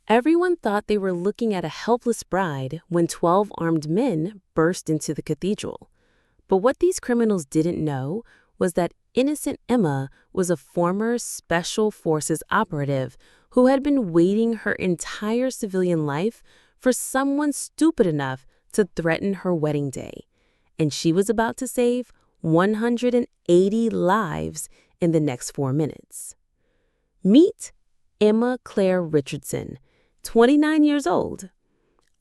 Everyone thought they were looking at a helpless bride when 12 armed men burst into the cathedral. But what these criminals didn't know was that innocent Emma was a former Special Forces operative who had been waiting her entire civilian life for someone stupid enough to threaten her wedding day. And she was about to save 180 lives in the next 4 minutes. Meet Emma Claire Richardson, 29 years old.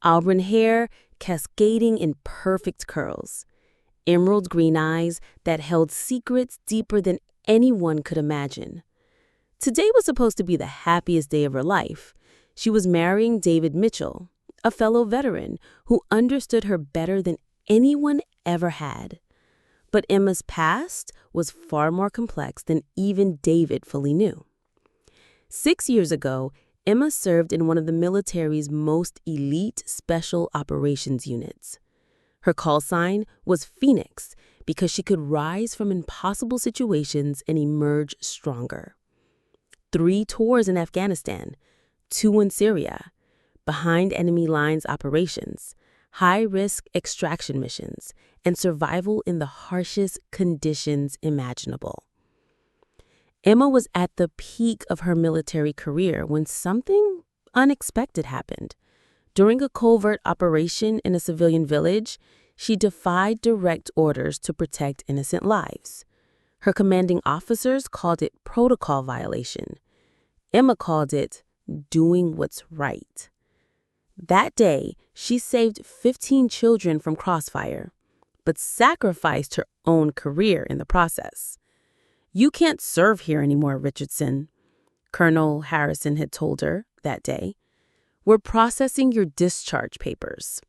Auburn hair cascading in perfect curls. Emerald green eyes that held secrets deeper than anyone could imagine. Today was supposed to be the happiest day of her life. She was marrying David Mitchell, a fellow veteran who understood her better than anyone ever had. But Emma's past was far more complex than even David fully knew. 6 years ago, Emma served in one of the military's most elite special operations units. Her call sign was Phoenix because she could rise from impossible situations and emerge stronger. 3 tours in Afghanistan, 2 in Syria, behind enemy lines operations, high-risk extraction missions, and survival in the harshest conditions imaginable. Emma was at the peak of her military career when something unexpected happened. During a covert operation in a civilian village, she defied direct orders to protect innocent lives. Her commanding officers called it protocol violation. Emma called it doing what's right. That day, she saved 15 children from crossfire, but sacrificed her own career in the process. "You can't serve here anymore, Richardson," Colonel Harrison had told her that day. "We're processing your discharge papers."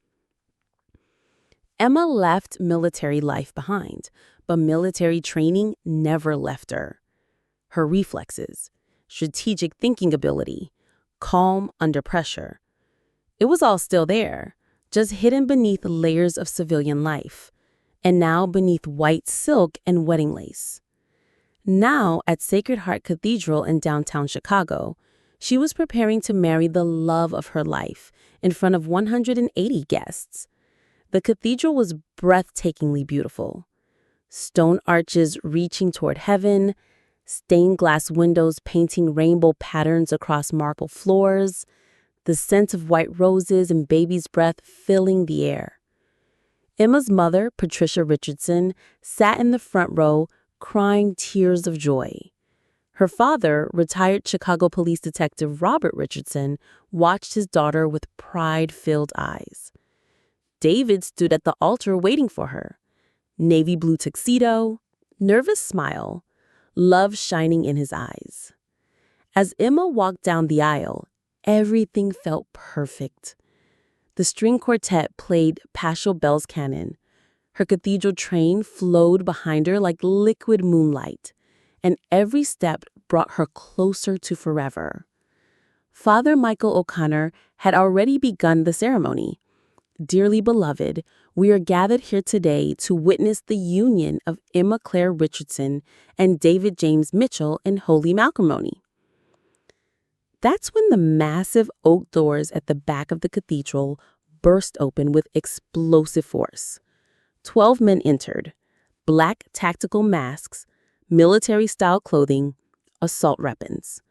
Emma left military life behind, but military training never left her. Her reflexes, strategic thinking ability, calm under pressure. It was all still there, just hidden beneath layers of civilian life, and now beneath white silk and wedding lace. Now, at Sacred Heart Cathedral in downtown Chicago, she was preparing to marry the love of her life in front of 180 guests. The cathedral was breathtakingly beautiful. Stone arches reaching toward heaven, stained glass windows painting rainbow patterns across marble floors, the scent of white roses and baby's breath filling the air. Emma's mother, Patricia Richardson, sat in the front row, crying tears of joy. Her father, retired Chicago police detective Robert Richardson, watched his daughter with pride-filled eyes. David stood at the altar waiting for her. Navy blue tuxedo, nervous smile, love shining in his eyes. As Emma walked down the aisle, everything felt perfect. The string quartet played Pachelbel's canon. Her cathedral train flowed behind her like liquid moonlight, and every step brought her closer to forever. Father Michael O'Connor had already begun the ceremony. "Dearly beloved, we are gathered here today to witness the union of Emma Claire Richardson and David James Mitchell in holy matrimony." That's when the massive oak doors at the back of the cathedral burst open with explosive force. 12 men entered, black tactical masks, military-style clothing, assault weapons.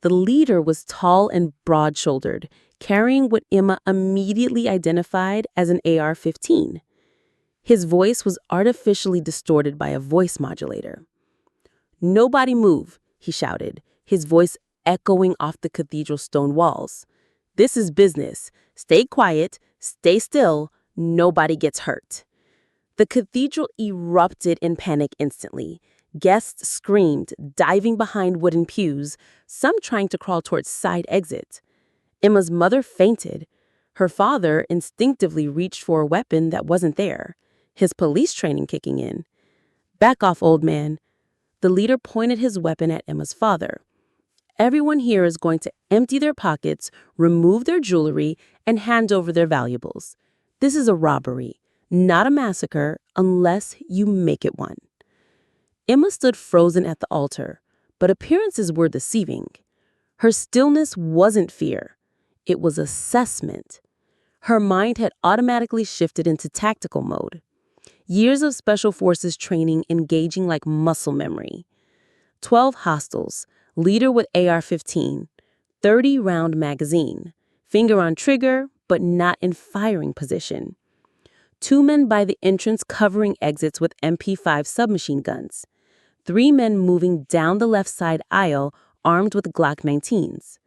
The leader was tall and broad-shouldered, carrying what Emma immediately identified as an AR-15. His voice was artificially distorted by a voice modulator. "Nobody move," he shouted, his voice echoing off the cathedral stone walls. "This is business. Stay quiet, stay still, nobody gets hurt." The cathedral erupted in panic instantly. Guests screamed, diving behind wooden pews, some trying to crawl towards side exits. Emma's mother fainted. Her father instinctively reached for a weapon that wasn't there, his police training kicking in. "Back off, old man." The leader pointed his weapon at Emma's father. "Everyone here is going to empty their pockets, remove their jewelry, and hand over their valuables. This is a robbery, not a massacre, unless you make it one." Emma stood frozen at the altar, but appearances were deceiving. Her stillness wasn't fear. It was assessment. Her mind had automatically shifted into tactical mode. Years of special forces training engaging like muscle memory. 12 hostiles, leader with AR-15, 30-round magazine, finger on trigger, but not in firing position. 2 men by the entrance covering exits with MP5 submachine guns. 3 men moving down the left side aisle armed with Glock 19s.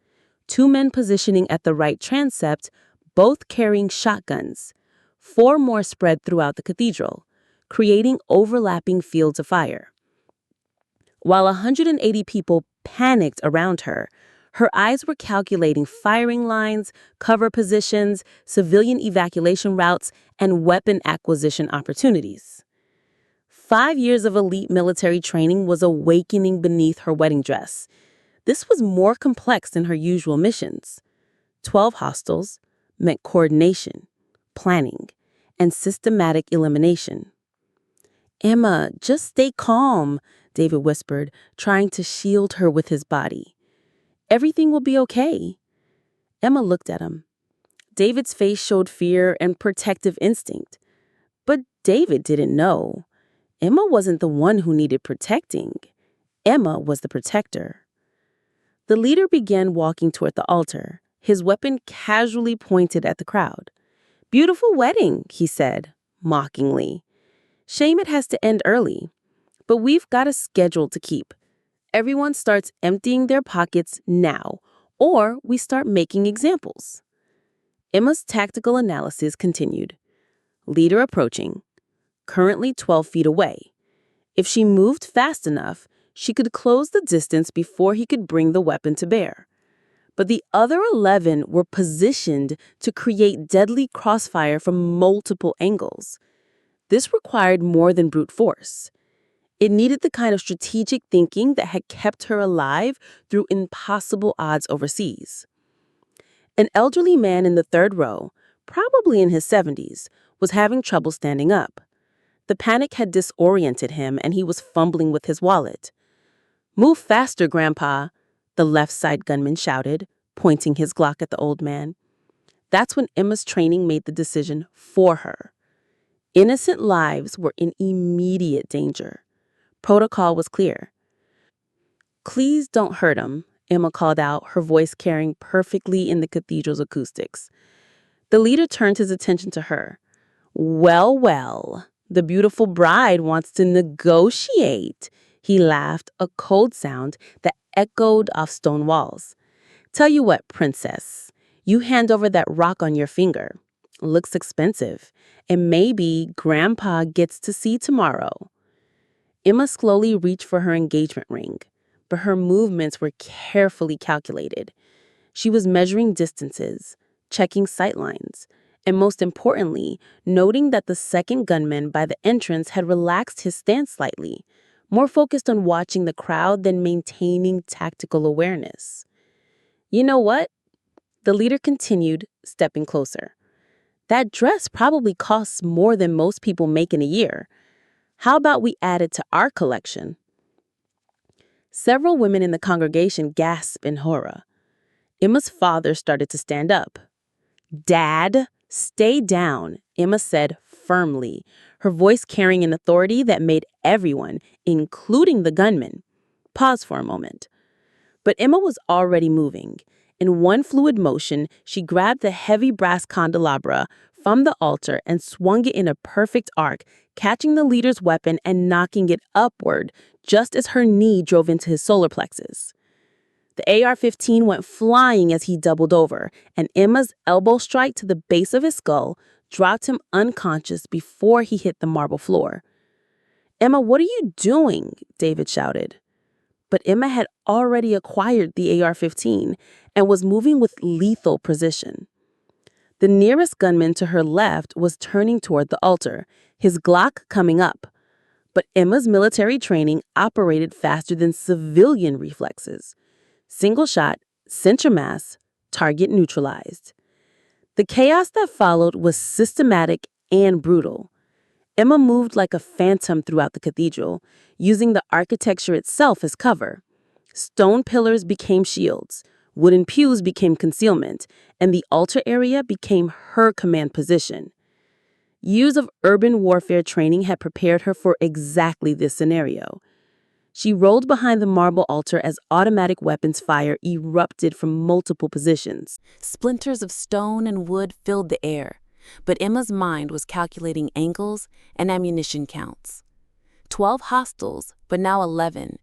2 men positioning at the right transept, both carrying shotguns. 4 more spread throughout the cathedral, creating overlapping fields of fire. While 180 people panicked around her, her eyes were calculating firing lines, cover positions, civilian evacuation routes, and weapon acquisition opportunities. 5 years of elite military training was awakening beneath her wedding dress. This was more complex than her usual missions. 12 hostiles meant coordination, planning, and systematic elimination. "Emma, just stay calm," David whispered, trying to shield her with his body. "Everything will be okay." Emma looked at him. David's face showed fear and protective instinct. But David didn't know. Emma wasn't the one who needed protecting. Emma was the protector. The leader began walking toward the altar, his weapon casually pointed at the crowd. "Beautiful wedding," he said, mockingly. "Shame it has to end early. But we've got a schedule to keep. Everyone starts emptying their pockets now, or we start making examples." Emma's tactical analysis continued. Leader approaching, currently 12 feet away. If she moved fast enough, she could close the distance before he could bring the weapon to bear. But the other 11 were positioned to create deadly crossfire from multiple angles. This required more than brute force. It needed the kind of strategic thinking that had kept her alive through impossible odds overseas. An elderly man in the third row, probably in his 70s, was having trouble standing up. The panic had disoriented him and he was fumbling with his wallet. "Move faster, Grandpa," the left side gunman shouted, pointing his Glock at the old man. That's when Emma's training made the decision for her. Innocent lives were in immediate danger. Protocol was clear. "Please don't hurt him," Emma called out, her voice carrying perfectly in the cathedral's acoustics. The leader turned his attention to her. "Well, well, the beautiful bride wants to negotiate," he laughed, a cold sound that echoed off stone walls. "Tell you what, princess, you hand over that rock on your finger. Looks expensive, and maybe Grandpa gets to see tomorrow." Emma slowly reached for her engagement ring, but her movements were carefully calculated. She was measuring distances, checking sightlines, and most importantly, noting that the second gunman by the entrance had relaxed his stance slightly, more focused on watching the crowd than maintaining tactical awareness. "You know what?" The leader continued, stepping closer. "That dress probably costs more than most people make in a year. How about we add it to our collection?" Several women in the congregation gasped in horror. Emma's father started to stand up. "Dad, stay down," Emma said firmly, her voice carrying an authority that made everyone, including the gunman, pause for a moment. But Emma was already moving. In one fluid motion, she grabbed the heavy brass candelabra from the altar and swung it in a perfect arc, catching the leader's weapon and knocking it upward just as her knee drove into his solar plexus. The AR-15 went flying as he doubled over, and Emma's elbow strike to the base of his skull dropped him unconscious before he hit the marble floor. "Emma, what are you doing?" David shouted. But Emma had already acquired the AR-15 and was moving with lethal precision. The nearest gunman to her left was turning toward the altar, his Glock coming up. But Emma's military training operated faster than civilian reflexes. Single shot, center mass, target neutralized. The chaos that followed was systematic and brutal. Emma moved like a phantom throughout the cathedral, using the architecture itself as cover. Stone pillars became shields, Wooden pews became concealment, and the altar area became her command position. Years of urban warfare training had prepared her for exactly this scenario. She rolled behind the marble altar as automatic weapons fire erupted from multiple positions. Splinters of stone and wood filled the air, but Emma's mind was calculating angles and ammunition counts. 12 hostiles, but now 11.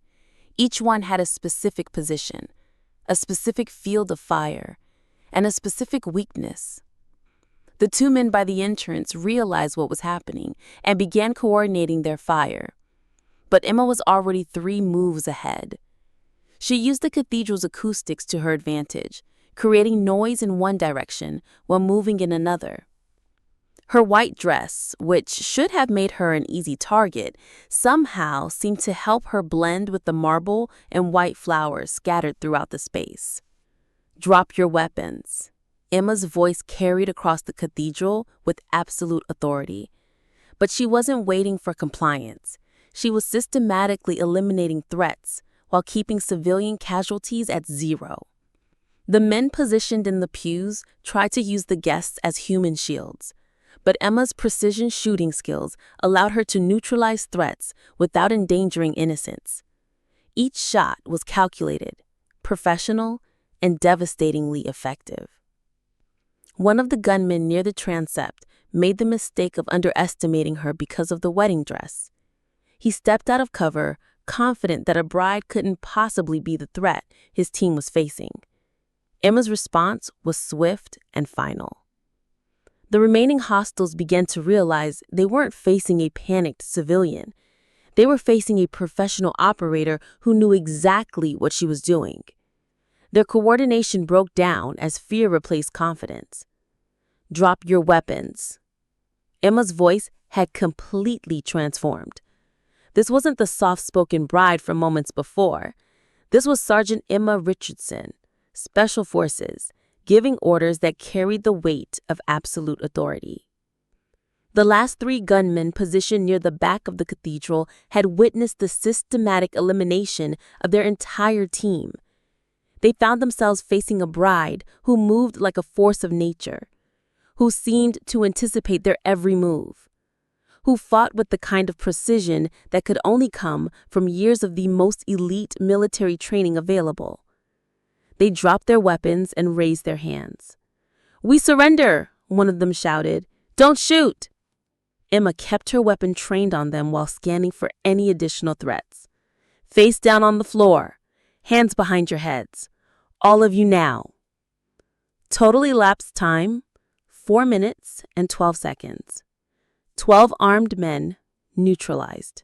Each one had a specific position, a specific field of fire, and a specific weakness. The 2 men by the entrance realized what was happening and began coordinating their fire. But Emma was already 3 moves ahead. She used the cathedral's acoustics to her advantage, creating noise in one direction while moving in another. Her white dress, which should have made her an easy target, somehow seemed to help her blend with the marble and white flowers scattered throughout the space. "Drop your weapons." Emma's voice carried across the cathedral with absolute authority. But she wasn't waiting for compliance. She was systematically eliminating threats while keeping civilian casualties at 0. The men positioned in the pews tried to use the guests as human shields, but Emma's precision shooting skills allowed her to neutralize threats without endangering innocents. Each shot was calculated, professional, and devastatingly effective. One of the gunmen near the transept made the mistake of underestimating her because of the wedding dress. He stepped out of cover, confident that a bride couldn't possibly be the threat his team was facing. Emma's response was swift and final. The remaining hostiles began to realize they weren't facing a panicked civilian. They were facing a professional operator who knew exactly what she was doing. Their coordination broke down as fear replaced confidence. "Drop your weapons." Emma's voice had completely transformed. This wasn't the soft-spoken bride from moments before. This was Sergeant Emma Richardson, Special Forces, giving orders that carried the weight of absolute authority. The last 3 gunmen positioned near the back of the cathedral had witnessed the systematic elimination of their entire team. They found themselves facing a bride who moved like a force of nature, who seemed to anticipate their every move, who fought with the kind of precision that could only come from years of the most elite military training available. They dropped their weapons and raised their hands. "We surrender," one of them shouted. "Don't shoot." Emma kept her weapon trained on them while scanning for any additional threats. "Face down on the floor. Hands behind your heads. All of you now." Total elapsed time, 4 minutes and 12 seconds. 12 armed men neutralized.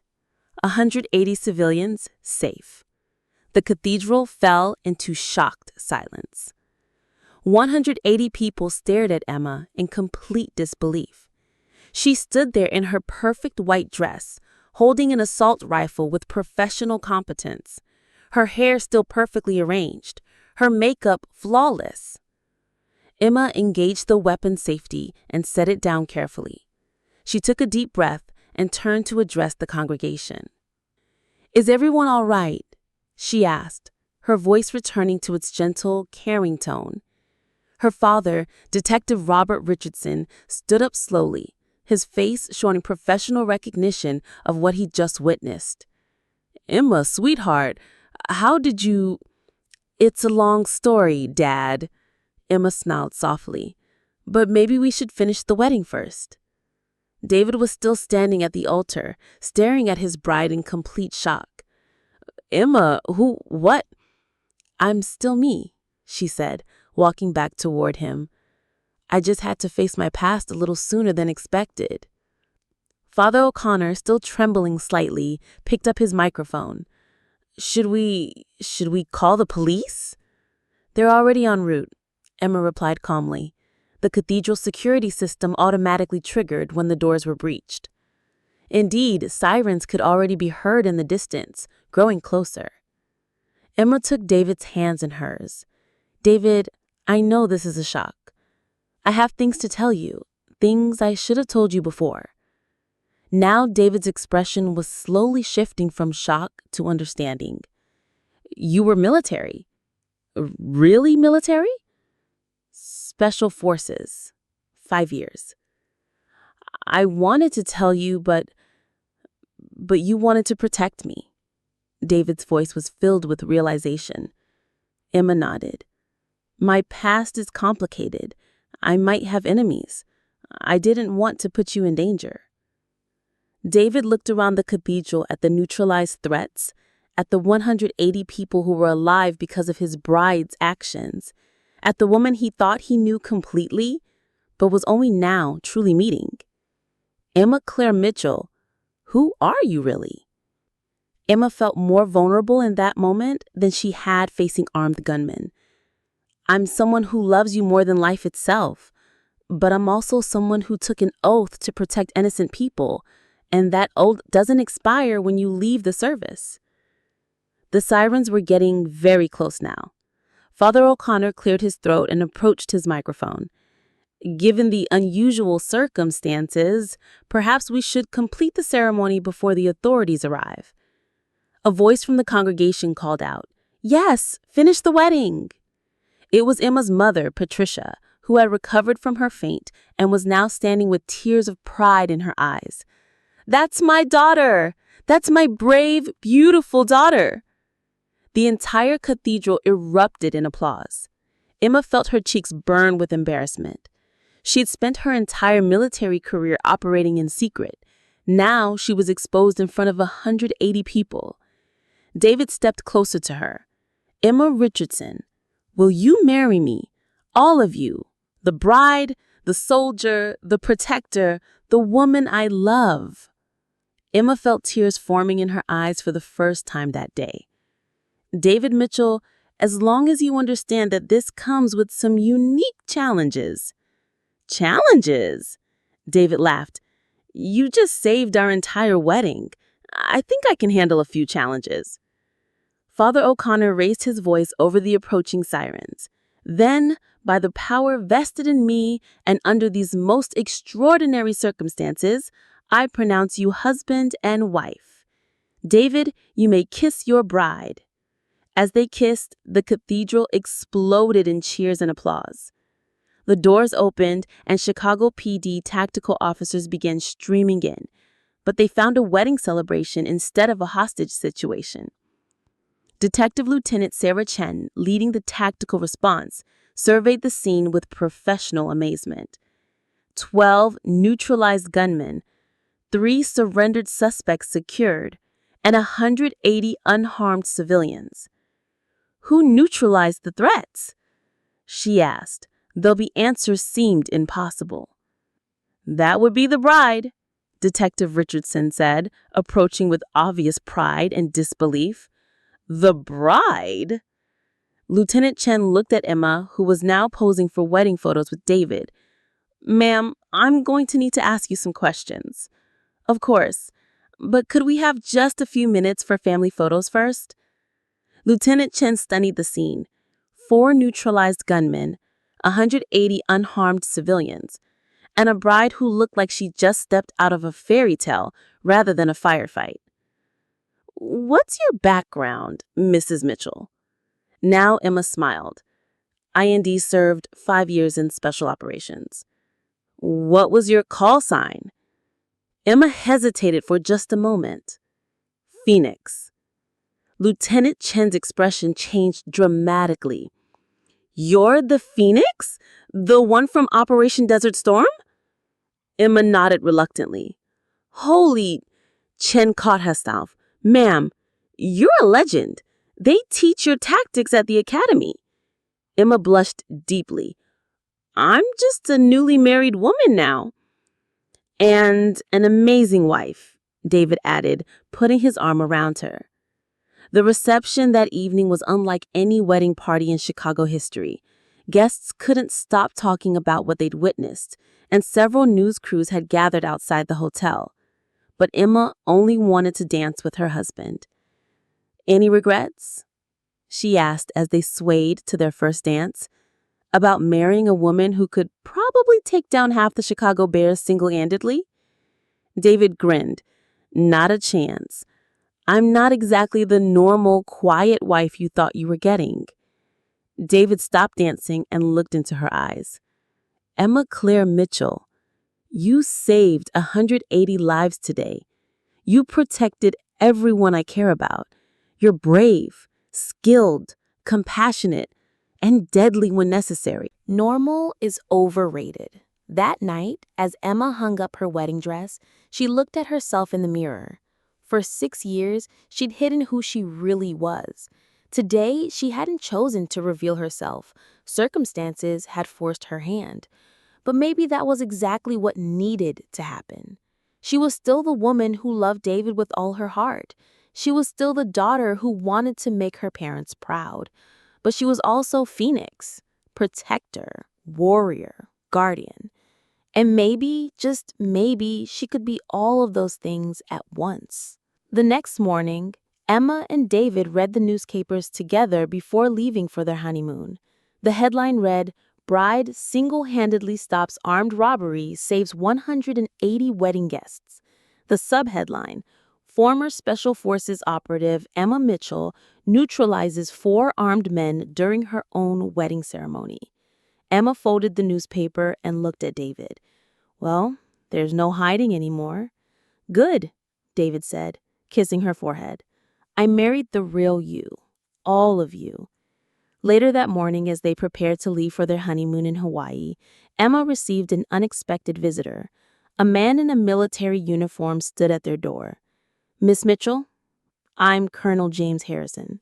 180 civilians safe. The cathedral fell into shocked silence. 180 people stared at Emma in complete disbelief. She stood there in her perfect white dress, holding an assault rifle with professional competence, her hair still perfectly arranged, her makeup flawless. Emma engaged the weapon safety and set it down carefully. She took a deep breath and turned to address the congregation. "Is everyone all right?" she asked, her voice returning to its gentle, caring tone. Her father, Detective Robert Richardson, stood up slowly, his face showing professional recognition of what he'd just witnessed. "Emma, sweetheart, how did you—" "It's a long story, Dad." Emma smiled softly. "But maybe we should finish the wedding first." David was still standing at the altar, staring at his bride in complete shock. "Emma, what?" "I'm still me," she said, walking back toward him. "I just had to face my past a little sooner than expected." Father O'Connor, still trembling slightly, picked up his microphone. Should we call the police?" "They're already en route," Emma replied calmly. The cathedral's security system automatically triggered when the doors were breached. Indeed, sirens could already be heard in the distance, growing closer. Emma took David's hands in hers. "David, I know this is a shock. I have things to tell you, things I should have told you before." Now David's expression was slowly shifting from shock to understanding. "You were military." Really military? Special forces. 5 years. I wanted to tell you, but you wanted to protect me. David's voice was filled with realization. Emma nodded. My past is complicated. I might have enemies. I didn't want to put you in danger. David looked around the cathedral at the neutralized threats, at the 180 people who were alive because of his bride's actions, at the woman he thought he knew completely, but was only now truly meeting. Emma Claire Mitchell, who are you really? Emma felt more vulnerable in that moment than she had facing armed gunmen. I'm someone who loves you more than life itself, but I'm also someone who took an oath to protect innocent people, and that oath doesn't expire when you leave the service. The sirens were getting very close now. Father O'Connor cleared his throat and approached his microphone. Given the unusual circumstances, perhaps we should complete the ceremony before the authorities arrive. A voice from the congregation called out, "Yes, finish the wedding." It was Emma's mother, Patricia, who had recovered from her faint and was now standing with tears of pride in her eyes. "That's my daughter! That's my brave, beautiful daughter!" The entire cathedral erupted in applause. Emma felt her cheeks burn with embarrassment. She had spent her entire military career operating in secret. Now she was exposed in front of 180 people. David stepped closer to her. "Emma Richardson, will you marry me? All of you. The bride, the soldier, the protector, the woman I love." Emma felt tears forming in her eyes for the first time that day. "David Mitchell, as long as you understand that this comes with some unique challenges." "Challenges?" David laughed. "You just saved our entire wedding. I think I can handle a few challenges." Father O'Connor raised his voice over the approaching sirens. "Then, by the power vested in me and under these most extraordinary circumstances, I pronounce you husband and wife. David, you may kiss your bride." As they kissed, the cathedral exploded in cheers and applause. The doors opened and Chicago PD tactical officers began streaming in, but they found a wedding celebration instead of a hostage situation. Detective Lieutenant Sarah Chen, leading the tactical response, surveyed the scene with professional amazement. 12 neutralized gunmen, 3 surrendered suspects secured, and 180 unharmed civilians. Who neutralized the threats? She asked, though the answer seemed impossible. "That would be the bride," Detective Richardson said, approaching with obvious pride and disbelief. "The bride?" Lieutenant Chen looked at Emma, who was now posing for wedding photos with David. "Ma'am, I'm going to need to ask you some questions." "Of course, but could we have just a few minutes for family photos first?" Lieutenant Chen studied the scene. 4 neutralized gunmen, 180 unharmed civilians, and a bride who looked like she just stepped out of a fairy tale rather than a firefight. "What's your background, Mrs. Mitchell?" Now Emma smiled. "IND served 5 years in special operations." "What was your call sign?" Emma hesitated for just a moment. "Phoenix." Lieutenant Chen's expression changed dramatically. "You're the Phoenix? The one from Operation Desert Storm?" Emma nodded reluctantly. "Holy," Chen caught herself. "Ma'am, you're a legend. They teach your tactics at the academy." Emma blushed deeply. "I'm just a newly married woman now." "And an amazing wife," David added, putting his arm around her. The reception that evening was unlike any wedding party in Chicago history. Guests couldn't stop talking about what they'd witnessed, and several news crews had gathered outside the hotel. But Emma only wanted to dance with her husband. "Any regrets?" she asked as they swayed to their first dance. "About marrying a woman who could probably take down half the Chicago Bears single-handedly?" David grinned. "Not a chance. I'm not exactly the normal, quiet wife you thought you were getting." David stopped dancing and looked into her eyes. Emma Claire Mitchell, you saved 180 lives today. You protected everyone I care about. You're brave, skilled, compassionate, and deadly when necessary. Normal is overrated. That night, as Emma hung up her wedding dress, she looked at herself in the mirror. For 6 years, she'd hidden who she really was. Today, she hadn't chosen to reveal herself. Circumstances had forced her hand. But maybe that was exactly what needed to happen. She was still the woman who loved David with all her heart. She was still the daughter who wanted to make her parents proud. But she was also Phoenix, protector, warrior, guardian. And maybe, just maybe, she could be all of those things at once. The next morning, Emma and David read the newspapers together before leaving for their honeymoon. The headline read, "Bride single-handedly stops armed robbery, saves 180 wedding guests." The subheadline, "Former Special Forces operative Emma Mitchell neutralizes 4 armed men during her own wedding ceremony." Emma folded the newspaper and looked at David. "Well, there's no hiding anymore." "Good," David said, kissing her forehead. "I married the real you, all of you." Later that morning, as they prepared to leave for their honeymoon in Hawaii, Emma received an unexpected visitor. A man in a military uniform stood at their door. "Miss Mitchell, I'm Colonel James Harrison."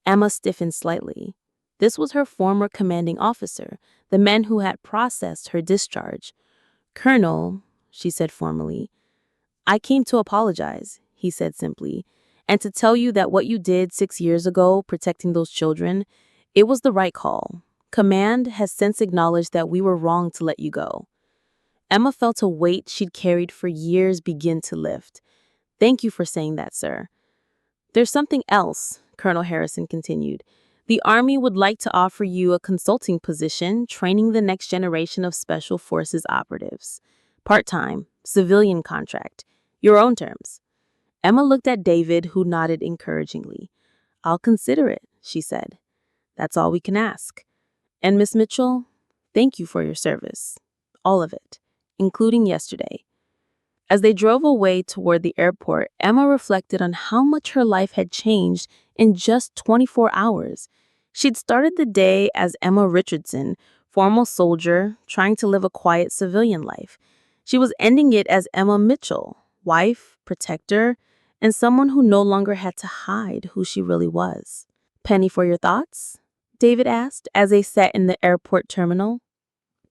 Emma stiffened slightly. This was her former commanding officer, the man who had processed her discharge. "Colonel," she said formally. "I came to apologize," he said simply, "and to tell you that what you did 6 years ago, protecting those children, it was the right call. Command has since acknowledged that we were wrong to let you go." Emma felt a weight she'd carried for years begin to lift. "Thank you for saying that, sir." "There's something else," Colonel Harrison continued. "The Army would like to offer you a consulting position training the next generation of Special Forces operatives. Part-time, civilian contract, your own terms." Emma looked at David, who nodded encouragingly. "I'll consider it," she said. "That's all we can ask. And Miss Mitchell, thank you for your service. All of it, including yesterday." As they drove away toward the airport, Emma reflected on how much her life had changed in just 24 hours. She'd started the day as Emma Richardson, former soldier, trying to live a quiet civilian life. She was ending it as Emma Mitchell, wife, protector, and someone who no longer had to hide who she really was. "Penny for your thoughts?" David asked as they sat in the airport terminal.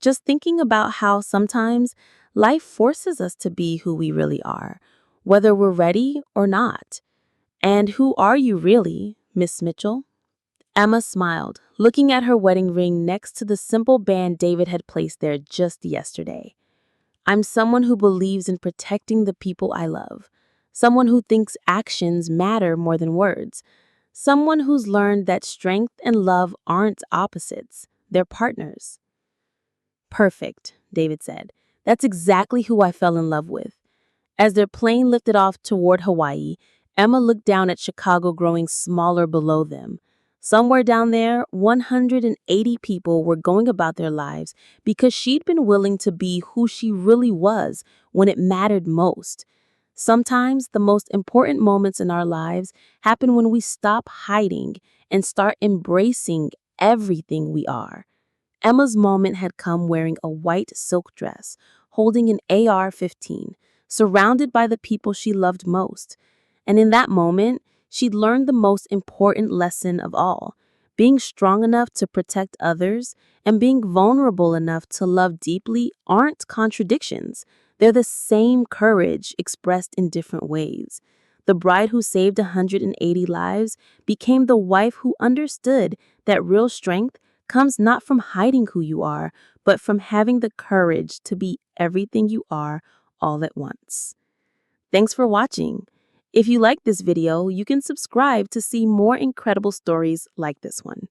"Just thinking about how sometimes life forces us to be who we really are, whether we're ready or not. And who are you really, Miss Mitchell?" Emma smiled, looking at her wedding ring next to the simple band David had placed there just yesterday. "I'm someone who believes in protecting the people I love, someone who thinks actions matter more than words, someone who's learned that strength and love aren't opposites, they're partners." "Perfect," David said. "That's exactly who I fell in love with." As their plane lifted off toward Hawaii, Emma looked down at Chicago growing smaller below them. Somewhere down there, 180 people were going about their lives because she'd been willing to be who she really was when it mattered most. Sometimes the most important moments in our lives happen when we stop hiding and start embracing everything we are. Emma's moment had come wearing a white silk dress, holding an AR-15, surrounded by the people she loved most. And in that moment, she'd learned the most important lesson of all: being strong enough to protect others and being vulnerable enough to love deeply aren't contradictions. They're the same courage expressed in different ways. The bride who saved 180 lives became the wife who understood that real strength comes not from hiding who you are, but from having the courage to be everything you are all at once. Thanks for watching. If you like this video, you can subscribe to see more incredible stories like this one.